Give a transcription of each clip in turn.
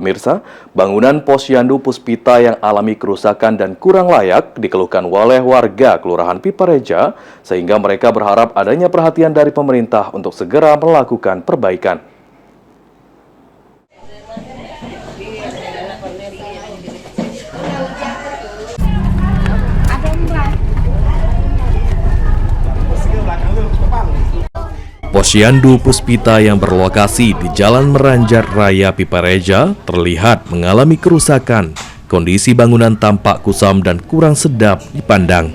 Pemirsa, bangunan Posyandu Puspita yang alami kerusakan dan kurang layak dikeluhkan oleh warga Kelurahan Pipareja, sehingga mereka berharap adanya perhatian dari pemerintah untuk segera melakukan perbaikan. Posyandu Puspita yang berlokasi di Jalan Meranjar Raya Pipareja terlihat mengalami kerusakan. Kondisi bangunan tampak kusam dan kurang sedap dipandang.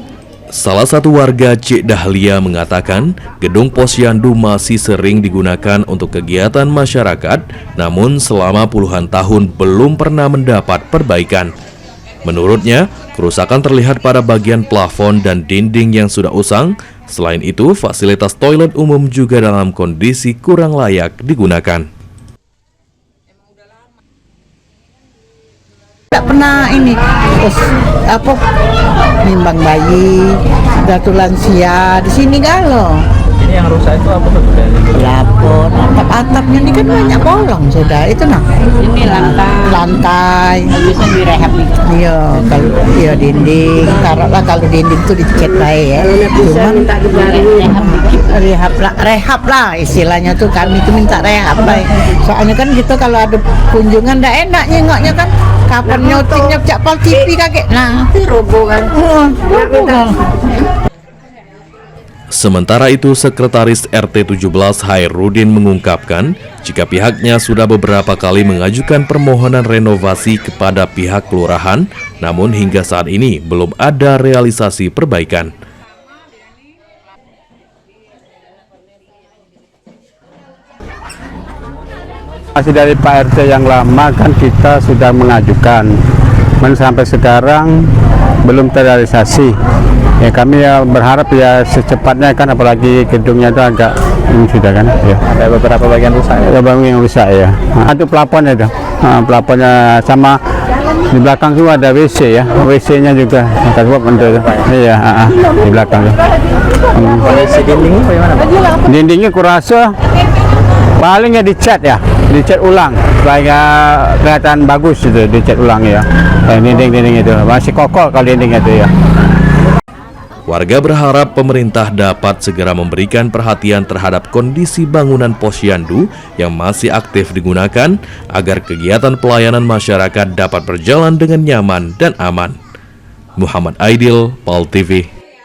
Salah satu warga, Cik Dahlia, mengatakan gedung Posyandu masih sering digunakan untuk kegiatan masyarakat, namun selama puluhan tahun belum pernah mendapat perbaikan. Menurutnya, kerusakan terlihat pada bagian plafon dan dinding yang sudah usang. Selain itu, fasilitas toilet umum juga dalam kondisi kurang layak digunakan. Tidak pernah ini, terus nimbang bayi, datu lansia di sini galau. Ini yang rusak itu apa tuh? Plafon, atap-atapnya ini kan banyak bolong sudah. Itu nah. Ini lantai. Bisa direhab nih. Iya, kalau iya dinding, taruhlah kalau dinding itu dicat baik ya. Cuman rehab lah istilahnya tuh, kami tuh minta rehab baik. Soalnya kan gitu kalau ada kunjungan ndak enak nyengoknya kan. Kapan nyotingnya Cak TV kakek. Nah, itu roboh kan. Sementara itu, Sekretaris RT 17 Hairudin mengungkapkan jika pihaknya sudah beberapa kali mengajukan permohonan renovasi kepada pihak kelurahan, namun hingga saat ini belum ada realisasi perbaikan. Masih dari Pak RT yang lama kan kita sudah mengajukan, namun sampai sekarang belum terrealisasi. Ya kami ya berharap ya secepatnya kan, apalagi gedungnya itu agak sudah kan ya. Ada beberapa bagian rusak ya? Bagian yang rusak ya. Itu plafonnya itu. Plafonnya sama di belakang itu ada WC ya. WC-nya juga kita buat untuk iya, di belakang. Kondisi dindingnya bagaimana, Pak? Dindingnya kurasa palingnya dicat ya, dicat ulang supaya kelihatan bagus itu, dicat ulang ya. Dinding-dinding itu masih kokoh kalau dinding itu ya. Warga berharap pemerintah dapat segera memberikan perhatian terhadap kondisi bangunan Posyandu yang masih aktif digunakan agar kegiatan pelayanan masyarakat dapat berjalan dengan nyaman dan aman. Muhammad Aidil, PAL TV.